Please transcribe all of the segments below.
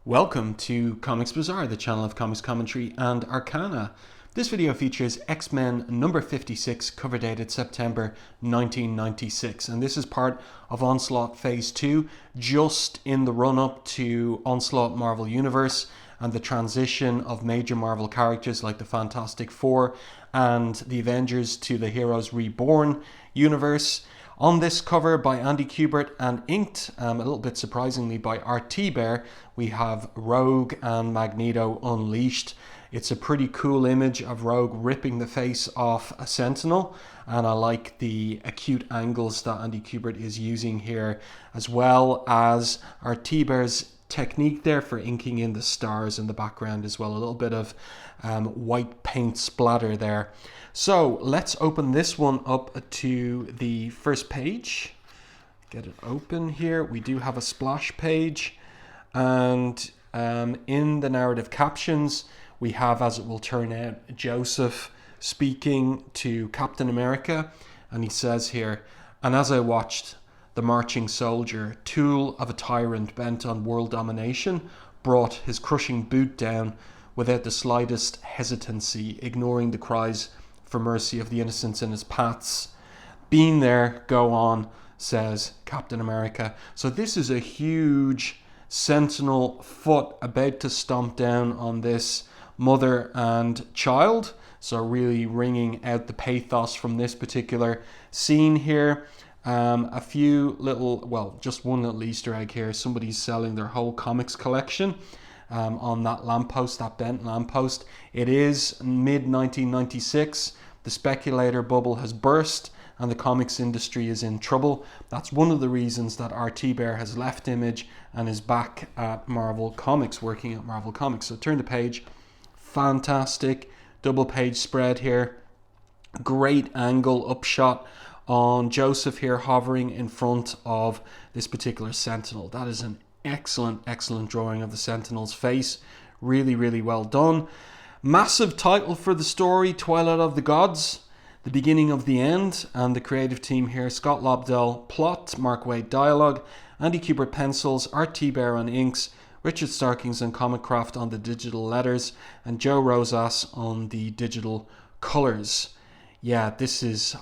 Welcome to Comics Bazaar, the channel of comics commentary and arcana. This video features X-Men number 56, cover dated September 1996, and this is part of Onslaught Phase 2, just in the run-up to Onslaught Marvel Universe and the transition of major Marvel characters like the Fantastic Four and the Avengers to the Heroes Reborn universe. On this cover by Andy Kubert and inked, a little bit surprisingly, by Thibert, we have Rogue and Magneto unleashed. It's a pretty cool image of Rogue ripping the face off a Sentinel, and I like the acute angles that Andy Kubert is using here, as well as Thibert's technique there for inking in the stars in the background as well. A little bit of white paint splatter there. So let's open this one up to the first page. Get it open here. We do have a splash page, and in the narrative captions we have, as it will turn out, Joseph speaking to Captain America, and he says here, "And as I watched, the marching soldier, tool of a tyrant bent on world domination, brought his crushing boot down without the slightest hesitancy, ignoring the cries for mercy of the innocents in his paths. Been there, go on," says Captain America. So this is a huge Sentinel foot about to stomp down on this mother and child. So really ringing out the pathos from this particular scene here. A few little, well, just one little Easter egg here. Somebody's selling their whole comics collection on that lamppost, that bent lamppost. It is mid-1996. The speculator bubble has burst and the comics industry is in trouble. That's one of the reasons that Thibert has left Image and is back at Marvel Comics, working at Marvel Comics. So turn the page. Fantastic double page spread here. Great angle upshot on Joseph here hovering in front of this particular Sentinel. That is an excellent drawing of the Sentinel's face. Really well done. Massive title for the story, Twilight of the Gods, the beginning of the end. And the creative team here, Scott Lobdell plot, Mark Waid dialogue, Andy Kubert pencils, Thibert on inks, Richard Starkings and Comicraft on the digital letters, and Joe Rosas on the digital colors. Yeah,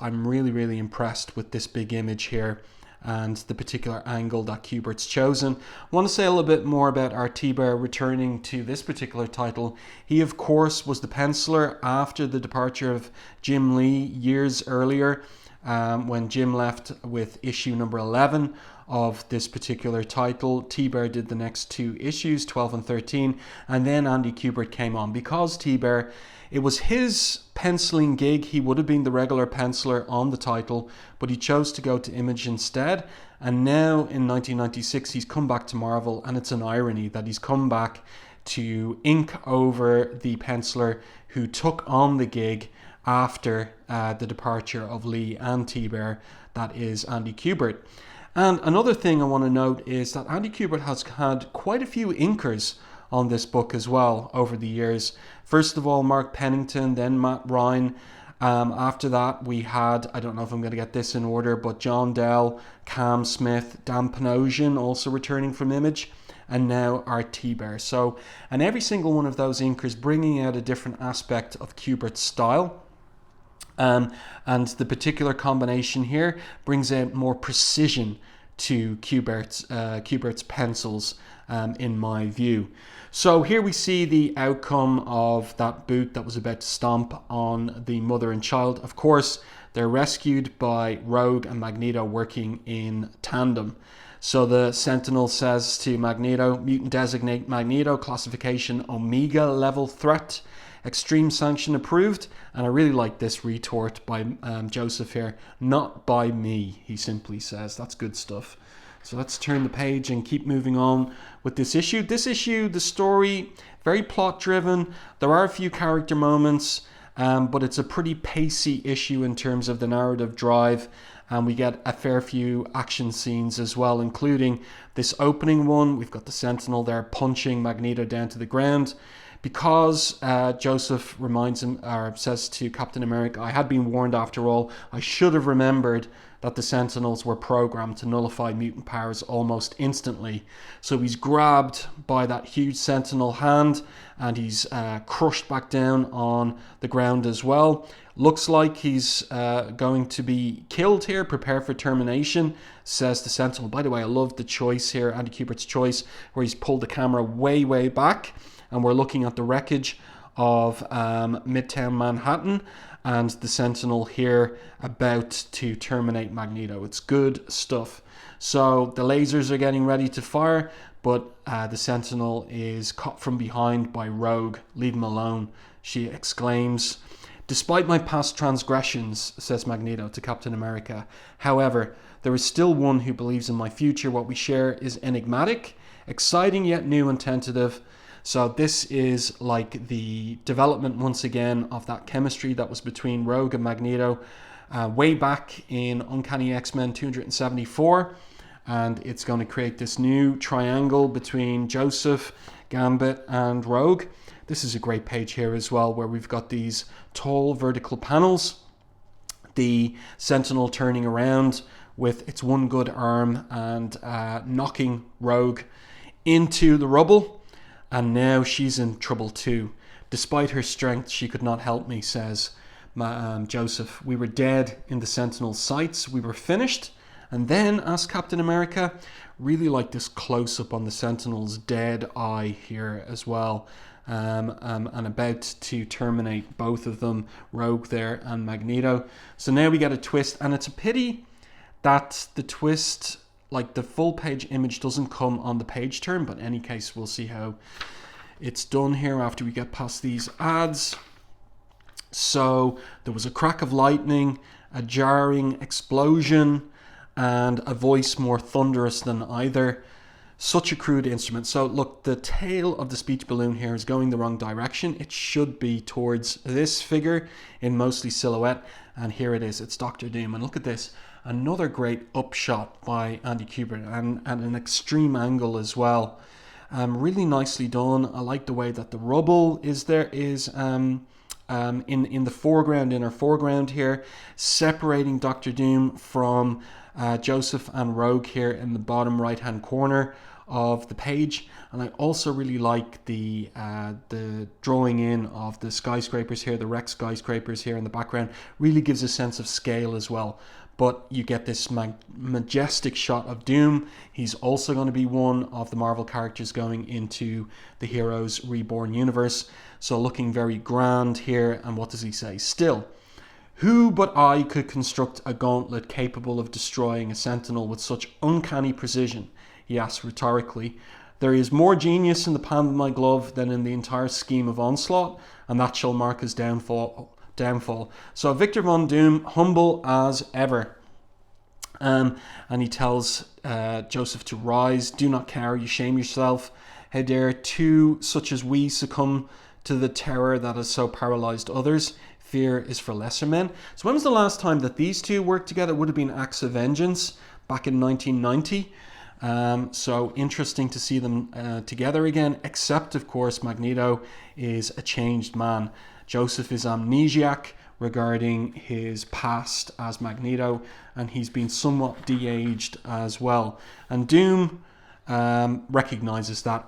I'm really impressed with this big image here and the particular angle that Kubert's chosen. I want to say a little bit more about Thibert returning to this particular title. He, of course, was the penciler after the departure of Jim Lee years earlier, when Jim left with issue number 11 of this particular title. Thibert did the next two issues, 12 and 13, and then Andy Kubert came on. Because Thibert, it was his penciling gig. He would have been the regular penciler on the title, but he chose to go to Image instead. And now in 1996, he's come back to Marvel, and it's an irony that he's come back to ink over the penciler who took on the gig after the departure of Lee and Thibert, that is Andy Kubert. And another thing I want to note is that Andy Kubert has had quite a few inkers on this book as well over the years. First of all, Mark Pennington, then Matt Ryan. After that, we had, I don't know if I'm going to get this in order, but John Dell, Cam Smith, Dan Panosian also returning from Image, and now Thibert. So, and every single one of those inkers bringing out a different aspect of Kubert's style. And the particular combination here brings out more precision to Kubert's pencils, in my view. So here we see the outcome of that boot that was about to stomp on the mother and child. Of course, they're rescued by Rogue and Magneto working in tandem. So the Sentinel says to Magneto, "Mutant designate Magneto, classification Omega level threat. Extreme sanction approved." And I really like this retort by Joseph here. "Not by me," he simply says. That's good stuff. So let's turn the page and keep moving on with this issue. This issue, the story, very plot driven. There are a few character moments, but it's a pretty pacey issue in terms of the narrative drive. And we get a fair few action scenes as well, including this opening one. We've got the Sentinel there punching Magneto down to the ground. Because Joseph reminds him, or says to Captain America, "I had been warned after all. I should have remembered that the Sentinels were programmed to nullify mutant powers almost instantly. So he's grabbed by that huge Sentinel hand and he's crushed back down on the ground as well. Looks like he's going to be killed here. Prepare for termination, says the Sentinel. By the way, I love the choice here, Andy Kubert's choice, where he's pulled the camera way, way back. And we're looking at the wreckage of Midtown Manhattan and the Sentinel here about to terminate Magneto. It's good stuff. So the lasers are getting ready to fire, but the Sentinel is caught from behind by Rogue. Leave him alone, she exclaims. Despite my past transgressions, says Magneto to Captain America, however, there is still one who believes in my future. What we share is enigmatic, exciting yet new and tentative. So this is like the development once again of that chemistry that was between Rogue and Magneto way back in Uncanny X-Men 274. And it's going to create this new triangle between Joseph, Gambit and Rogue. This is a great page here as well, where we've got these tall vertical panels. The Sentinel turning around with its one good arm and knocking Rogue into the rubble. And now she's in trouble too. Despite her strength, she could not help me, says Joseph. We were dead in the Sentinel's sights. We were finished. And then, asks Captain America, really like this close-up on the Sentinel's dead eye here as well. And about to terminate both of them, Rogue there and Magneto. So now we get a twist. And it's a pity that the twist, like the full page image, doesn't come on the page turn, but in any case, we'll see how it's done here after we get past these ads. So there was a crack of lightning, a jarring explosion, and a voice more thunderous than either. Such a crude instrument. So look, the tail of the speech balloon here is going the wrong direction. It should be towards this figure in mostly silhouette, and here it is. It's Dr. Doom. And look at this. Another great upshot by Andy Kubert, and an extreme angle as well. Really nicely done. I like the way that the rubble is there, is in the foreground, inner foreground here, separating Dr. Doom from Joseph and Rogue here in the bottom right hand corner of the page. And I also really like the drawing in of the skyscrapers here, the wrecked skyscrapers here in the background. Really gives a sense of scale as well. But you get this majestic shot of Doom. He's also going to be one of the Marvel characters going into the Heroes Reborn universe. So looking very grand here. And what does he say? Still, who but I could construct a gauntlet capable of destroying a Sentinel with such uncanny precision? He asks rhetorically. There is more genius in the palm of my glove than in the entire scheme of Onslaught, and that shall mark his downfall. So Victor Von Doom, humble as ever. And he tells Joseph to rise. Do not cower, you shame yourself. How dare two such as we succumb to the terror that has so paralyzed others? Fear is for lesser men. So when was the last time that these two worked together? It would have been Acts of Vengeance back in 1990. So interesting to see them together again, except of course Magneto is a changed man. Joseph is amnesiac regarding his past as Magneto, and he's been somewhat de-aged as well. And Doom recognizes that.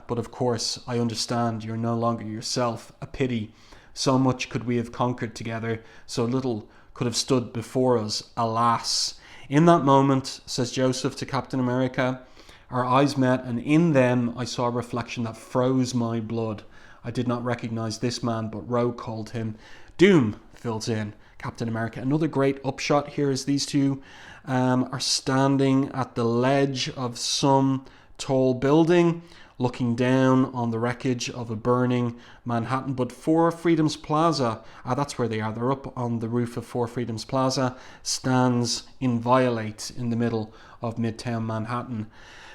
But of course, I understand you're no longer yourself. A pity. So much could we have conquered together, so little could have stood before us, alas. In that moment, says Joseph to Captain America, our eyes met, and in them I saw a reflection that froze my blood. I did not recognize this man, but Rogue called him. Doom, fills in Captain America. Another great upshot here is these two are standing at the ledge of some tall building, looking down on the wreckage of a burning Manhattan. But Four Freedoms Plaza, that's where they are. They're up on the roof of Four Freedoms Plaza, stands inviolate in the middle of Midtown Manhattan.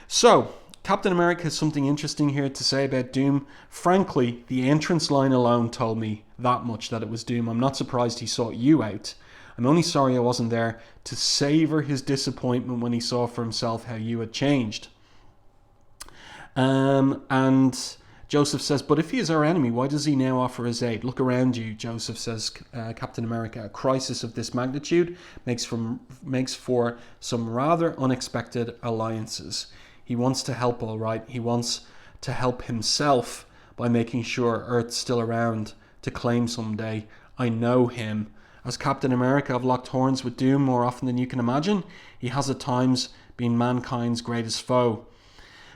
So, Captain America has something interesting here to say about Doom. Frankly, the entrance line alone told me that much, that it was Doom. I'm not surprised he sought you out. I'm only sorry I wasn't there to savor his disappointment when he saw for himself how you had changed. And Joseph says, but if he is our enemy, why does he now offer his aid? Look around you, Joseph says, Captain America. A crisis of this magnitude makes for some rather unexpected alliances. He wants to help, all right. He wants to help himself by making sure Earth's still around to claim someday. I know him. As Captain America, I've locked horns with Doom more often than you can imagine. He has at times been mankind's greatest foe.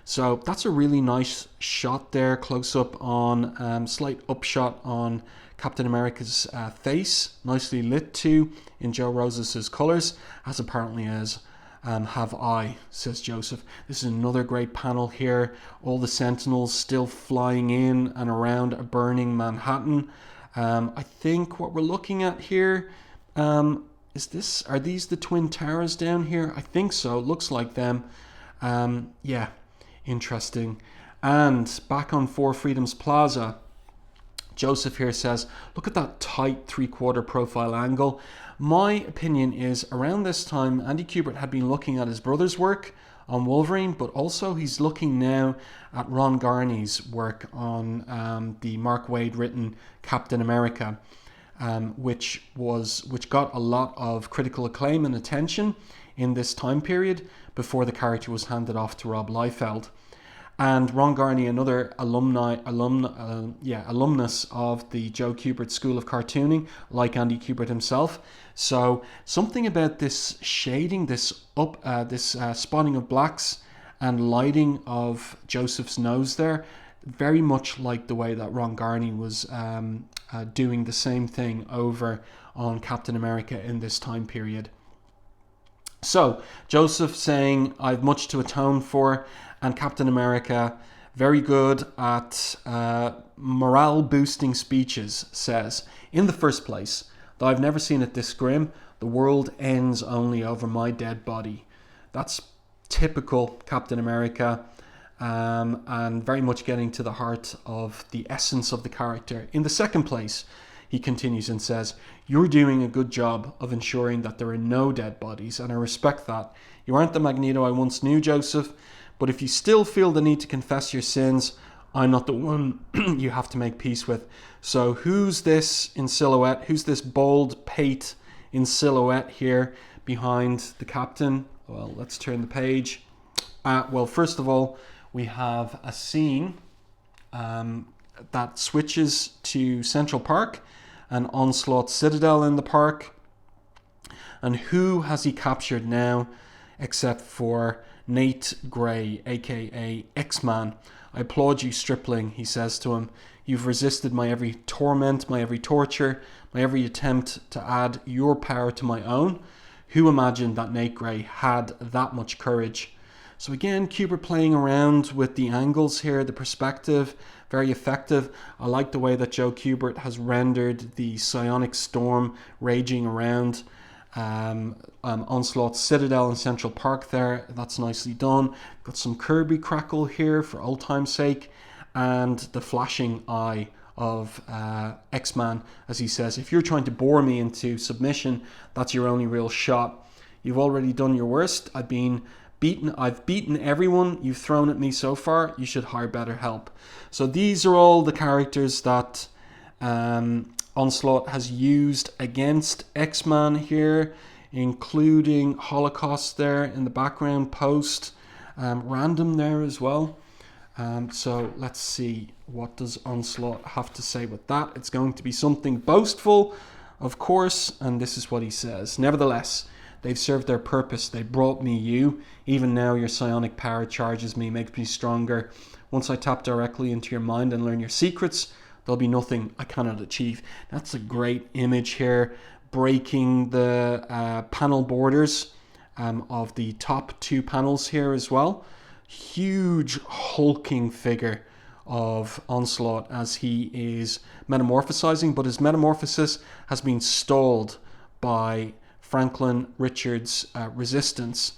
So that's a really nice shot there, close up on, slight upshot on Captain America's face, nicely lit too in Joe Rosas' colours, as apparently as have I, says Joseph. This is another great panel here. All the Sentinels still flying in and around a burning Manhattan. I think what we're looking at here, are these the Twin Towers down here? I think so. Looks like them. Yeah. Interesting. And back on Four Freedoms Plaza, Joseph here says, look at that tight 3/4 profile angle. My opinion is around this time, Andy Kubert had been looking at his brother's work on Wolverine, but also he's looking now at Ron Garney's work on the Mark Waid written Captain America, which got a lot of critical acclaim and attention in this time period before the character was handed off to Rob Liefeld. And Ron Garney, another alumnus of the Joe Kubert School of Cartooning, like Andy Kubert himself. So something about this shading, this spotting of blacks and lighting of Joseph's nose there, very much like the way that Ron Garney was doing the same thing over on Captain America in this time period. So, Joseph saying, I've much to atone for, and Captain America, very good at morale-boosting speeches, says, in the first place, though I've never seen it this grim, the world ends only over my dead body. That's typical Captain America, and very much getting to the heart of the essence of the character. In the second place, he continues and says, you're doing a good job of ensuring that there are no dead bodies, and I respect that. You aren't the Magneto I once knew, Joseph, but if you still feel the need to confess your sins, I'm not the one you have to make peace with. So who's this in silhouette? Who's this bald pate in silhouette here behind the captain? Well, let's turn the page. Well, first of all, we have a scene that switches to Central Park and Onslaught Citadel in the park. And who has he captured now except for Nate Gray, aka X-Man? I applaud you, stripling, he says to him. You've resisted my every torment, my every torture, my every attempt to add your power to my own. Who imagined that Nate Gray had that much courage? So again, Kubert playing around with the angles here, the perspective, very effective. I like the way that Joe Kubert has rendered the psionic storm raging around Onslaught Citadel in Central Park there. That's nicely done. Got some Kirby crackle here for old time's sake, and the flashing eye of X-Man as he says, if you're trying to bore me into submission, that's your only real shot. You've already done your worst. I've beaten everyone you've thrown at me so far. You should hire better help. So these are all the characters that Onslaught has used against X-Man here, including Holocaust there in the background, Post, Random there as well. So let's see, what does Onslaught have to say with that? It's going to be something boastful, of course, and this is what he says. Nevertheless, they've served their purpose. They brought me you. Even now your psionic power charges me, makes me stronger. Once I tap directly into your mind and learn your secrets, there'll be nothing I cannot achieve. That's a great image here, breaking the panel borders of the top two panels here as well. Huge hulking figure of Onslaught as he is metamorphosizing, but his metamorphosis has been stalled by Franklin Richards' resistance.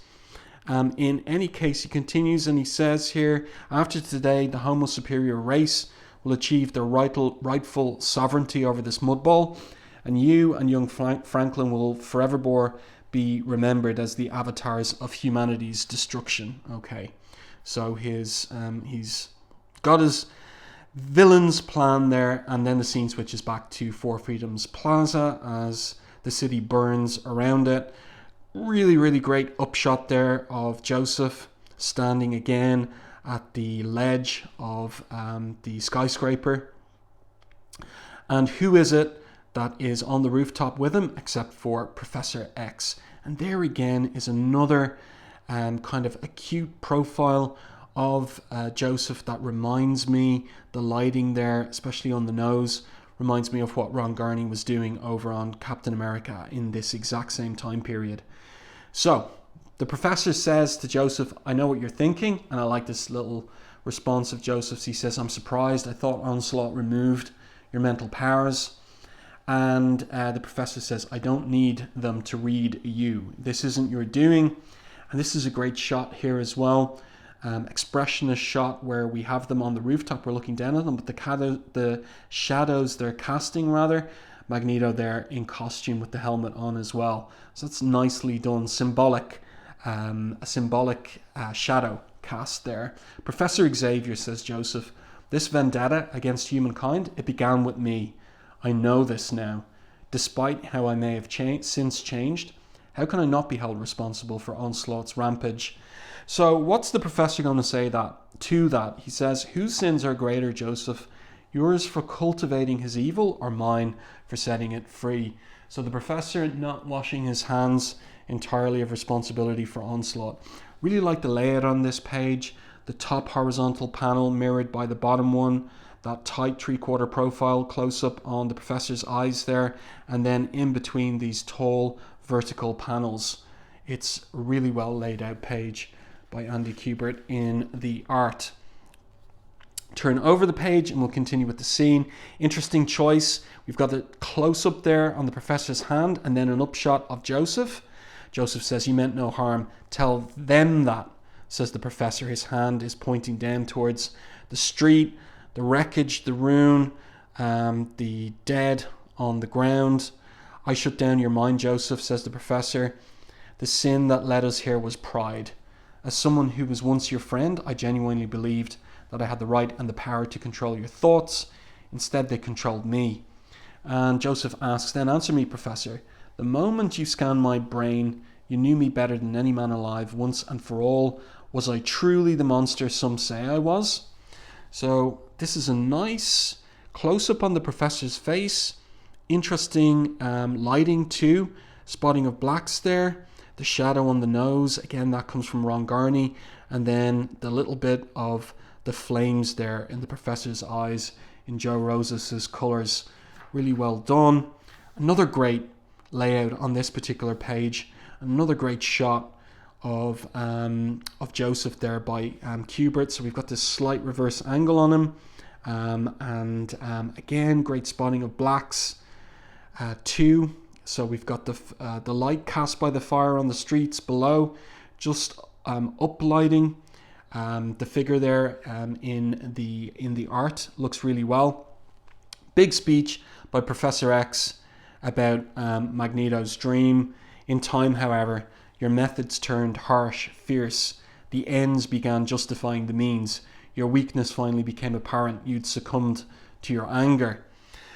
In any case, he continues and he says here, after today, the Homo superior race will achieve their rightful sovereignty over this mudball, and you and young Franklin will forevermore be remembered as the avatars of humanity's destruction. Okay, so he's got his villain's plan there, and then the scene switches back to Four Freedoms Plaza as the city burns around it. Really, really great upshot there of Joseph standing again at the ledge of the skyscraper. And who is it that is on the rooftop with him except for Professor X? And there again is another kind of acute profile of Joseph that reminds me, the lighting there, especially on the nose, reminds me of what Ron Garney was doing over on Captain America in this exact same time period. So the professor says to Joseph, I know what you're thinking. And I like this little response of Joseph's. He says, I'm surprised. I thought Onslaught removed your mental powers. And the professor says, I don't need them to read you. This isn't your doing. And this is a great shot here as well. Expressionist shot where we have them on the rooftop. We're looking down at them, but the shadows they're casting, rather, Magneto there in costume with the helmet on as well. So that's nicely done. A symbolic shadow cast there. Professor Xavier, says Joseph, this vendetta against humankind, it began with me. I know this now. Despite how I may have since changed, how can I not be held responsible for Onslaught's rampage? So what's the professor going to say to that? He says, whose sins are greater, Joseph? Yours for cultivating his evil, or mine for setting it free? So the professor not washing his hands entirely of responsibility for Onslaught. Really like the layout on this page. The top horizontal panel mirrored by the bottom one. That tight 3/4 profile close up on the professor's eyes there. And then in between these tall vertical panels. It's a really well laid out page by Andy Kubert in the art. Turn over the page and we'll continue with the scene. Interesting choice. We've got a close up there on the professor's hand and then an upshot of Joseph. Joseph says, you meant no harm. Tell them that, says the professor. His hand is pointing down towards the street, the wreckage, the ruin, the dead on the ground. I shut down your mind, Joseph, says the professor. The sin that led us here was pride. As someone who was once your friend, I genuinely believed that I had the right and the power to control your thoughts. Instead, they controlled me. And Joseph asks, then answer me, Professor. The moment you scanned my brain, you knew me better than any man alive once and for all. Was I truly the monster some say I was? So this is a nice close-up on the professor's face. Interesting lighting too. Spotting of blacks there. The shadow on the nose, again, that comes from Ron Garney. And then the little bit of the flames there in the professor's eyes in Joe Rosas' colours. Really well done. Another great layout on this particular page. Another great shot of Joseph there by Kubert. So we've got this slight reverse angle on him. Again, great spotting of blacks too. So we've got the light cast by the fire on the streets below, just uplighting the figure there in the art. Looks really well. Big speech by Professor X about Magneto's dream. In time, however, your methods turned harsh, fierce. The ends began justifying the means. Your weakness finally became apparent. You'd succumbed to your anger.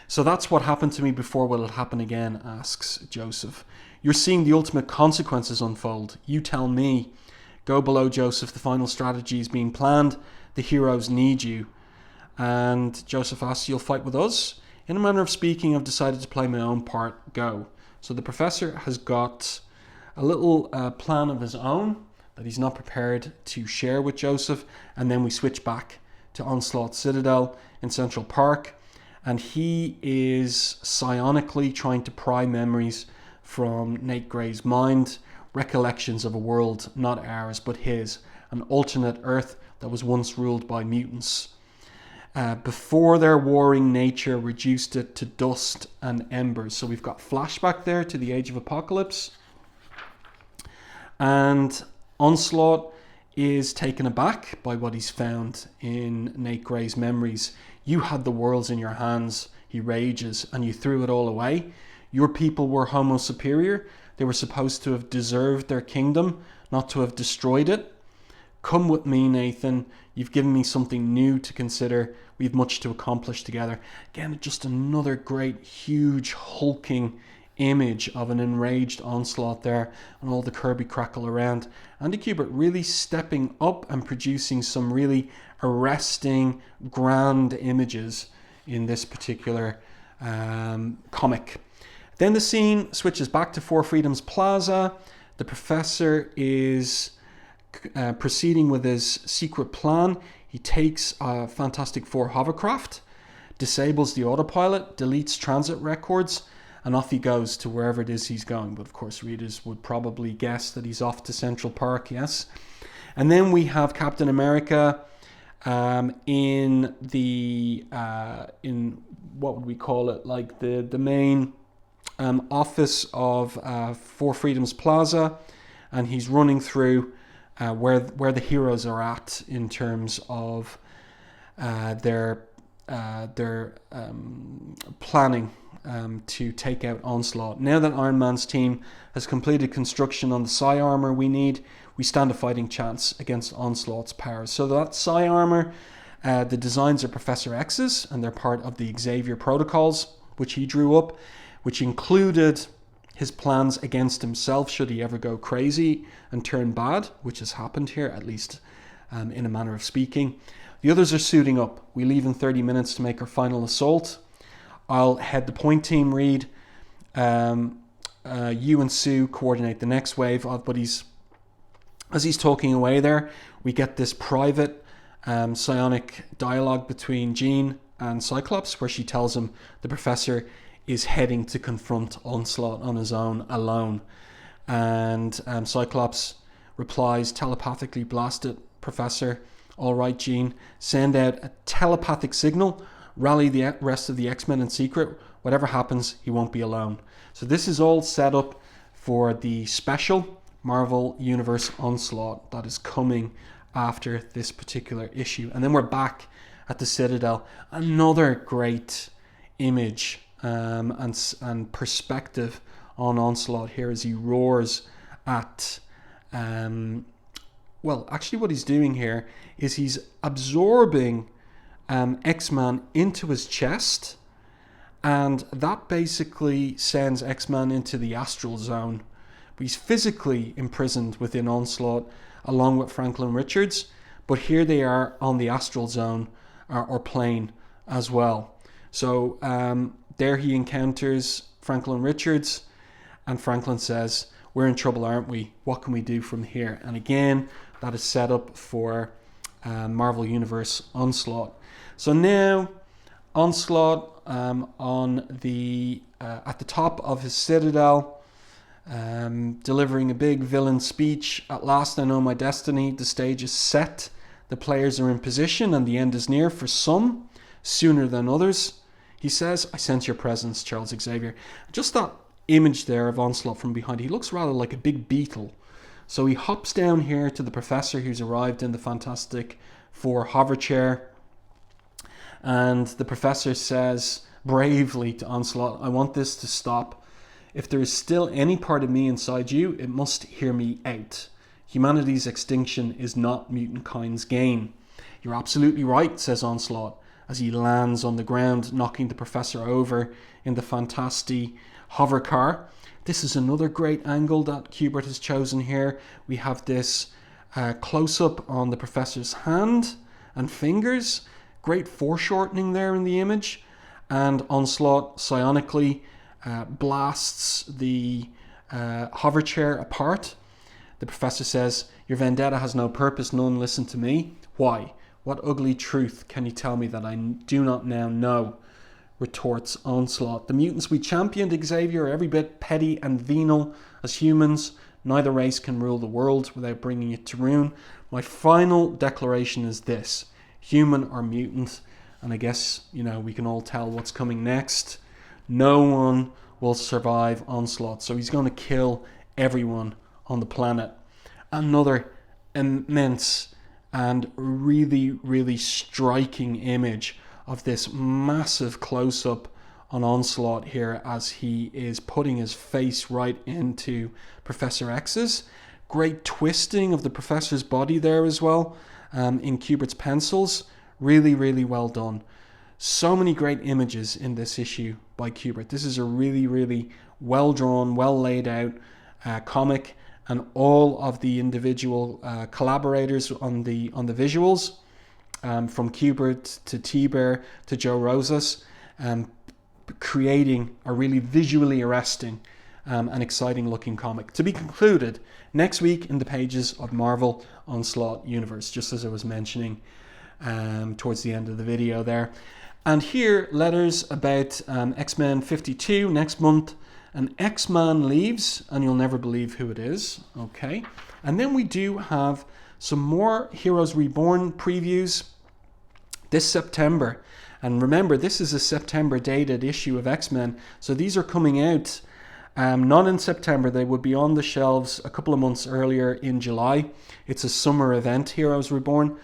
So that's what happened to me before. Will it happen again? Asks Joseph. You're seeing the ultimate consequences unfold. You tell me. Go below, Joseph. The final strategy is being planned. The heroes need you. And Joseph asks, you'll fight with us? In a manner of speaking, I've decided to play my own part. Go. So the professor has got a little plan of his own that he's not prepared to share with Joseph. And then we switch back to Onslaught Citadel in Central Park. And he is psionically trying to pry memories from Nate Gray's mind, recollections of a world not ours but his, an alternate Earth that was once ruled by mutants. Before their warring nature reduced it to dust and embers. So we've got flashback there to the Age of Apocalypse. And Onslaught is taken aback by what he's found in Nate Gray's memories. You had the worlds in your hands, he rages, and you threw it all away. Your people were Homo superior. They were supposed to have deserved their kingdom, not to have destroyed it. Come with me, Nathan. You've given me something new to consider. We have much to accomplish together. Again, just another great, huge, hulking image of an enraged Onslaught there, and all the Kirby crackle around. Andy Kubert really stepping up and producing some really arresting, grand images in this particular comic. Then the scene switches back to Four Freedoms Plaza. The Professor is proceeding with his secret plan. He takes a Fantastic Four hovercraft, disables the autopilot, deletes transit records, and off he goes to wherever it is he's going. But of course, readers would probably guess that he's off to Central Park, yes. And then we have Captain America in the in what would we call it, like the main office of Four Freedoms Plaza, and he's running through where the heroes are at in terms of their planning to take out Onslaught. Now that Iron Man's team has completed construction on the psi armor we need, we stand a fighting chance against Onslaught's powers. So that psi armor, the designs are Professor X's, and they're part of the Xavier protocols, which he drew up, which included his plans against himself should he ever go crazy and turn bad, which has happened here, at least in a manner of speaking. The others are suiting up. We leave in 30 minutes to make our final assault. I'll head the point team, Reed. You and Sue coordinate the next wave. But as he's talking away there, we get this private psionic dialogue between Jean and Cyclops, where she tells him the Professor is heading to confront Onslaught on his own, alone. And Cyclops replies telepathically, "Blast it, Professor. All right, Jean. Send out a telepathic signal. Rally the rest of the X-Men in secret. Whatever happens, he won't be alone." So this is all set up for the special Marvel Universe Onslaught that is coming after this particular issue. And then we're back at the Citadel. Another great image and perspective on Onslaught here as he roars at... well, actually what he's doing here is he's absorbing X-Man into his chest, and that basically sends X-Man into the astral zone. But he's physically imprisoned within Onslaught along with Franklin Richards, but here they are on the astral zone or plane as well. So there he encounters Franklin Richards, and Franklin says, "We're in trouble, aren't we? What can we do from here?" And again, that is set up for Marvel Universe Onslaught. So now Onslaught on the at the top of his citadel, delivering a big villain speech. "At last I know my destiny. The stage is set. The players are in position, and the end is near for some, sooner than others." He says, "I sense your presence, Charles Xavier." Just that image there of Onslaught from behind. He looks rather like a big beetle. So he hops down here to the Professor, who's arrived in the Fantastic Four hover chair. And the Professor says bravely to Onslaught, "I want this to stop. If there is still any part of me inside you, it must hear me out. Humanity's extinction is not mutant kind's gain." "You're absolutely right," says Onslaught, as he lands on the ground, knocking the Professor over in the Fantastic hover car. This is another great angle that Kubert has chosen here. We have this close-up on the Professor's hand and fingers. Great foreshortening there in the image. And Onslaught psionically blasts the hover chair apart. The Professor says, "Your vendetta has no purpose, none listen to me." "Why? What ugly truth can you tell me that I do not now know?" retorts Onslaught. "The mutants we championed, Xavier, are every bit petty and venal as humans. Neither race can rule the world without bringing it to ruin. My final declaration is this: human or mutant." And I guess, we can all tell what's coming next. No one will survive Onslaught. So he's going to kill everyone on the planet. Another immense and really, really striking image of this massive close-up on Onslaught here as he is putting his face right into Professor X's. Great twisting of the professor's body there as well, in Kubert's pencils. Really, really well done. So many great images in this issue by Kubert. This is a really, really well drawn, well laid out comic, and all of the individual collaborators on the visuals, from Kubert to Thibert to Joe Rosas, creating a really visually arresting and exciting looking comic, to be concluded next week in the pages of Marvel Onslaught universe, just as I was mentioning towards the end of the video there. And here, letters about X-Men 52 next month. An X-Man leaves, and you'll never believe who it is. Okay, and then we do have some more Heroes Reborn previews this September. And remember, this is a September dated issue of X-Men, so these are coming out not in September. They would be on the shelves a couple of months earlier in July. It's a summer event, Heroes Reborn.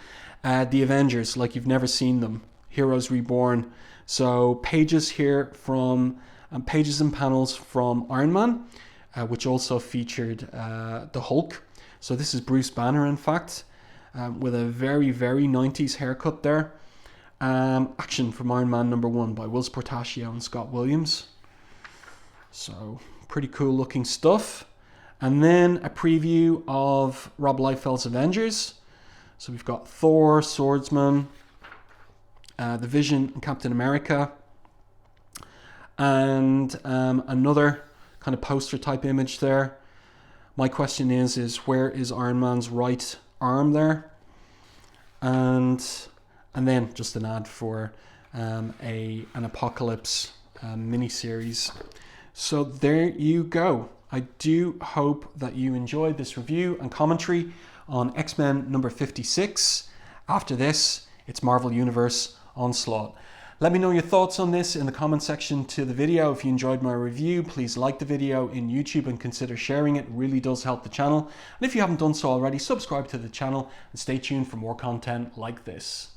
The Avengers, like you've never seen them. Heroes Reborn. So pages here from pages and panels from Iron Man, which also featured the Hulk. So this is Bruce Banner, in fact, with a very, very 90s haircut there. Action from Iron Man #1 by Whilce Portacio and Scott Williams. So pretty cool looking stuff. And then a preview of Rob Liefeld's Avengers. So we've got Thor, Swordsman, the Vision, and Captain America. And another kind of poster type image there. My question is where is Iron Man's right arm there? And then just an ad for an Apocalypse miniseries. So there you go. I do hope that you enjoyed this review and commentary on X-Men number 56. After this, it's Marvel Universe Onslaught. Let me know your thoughts on this in the comment section to the video. If you enjoyed my review, please like the video in YouTube and consider sharing it. It really does help the channel. And if you haven't done so already, subscribe to the channel and stay tuned for more content like this.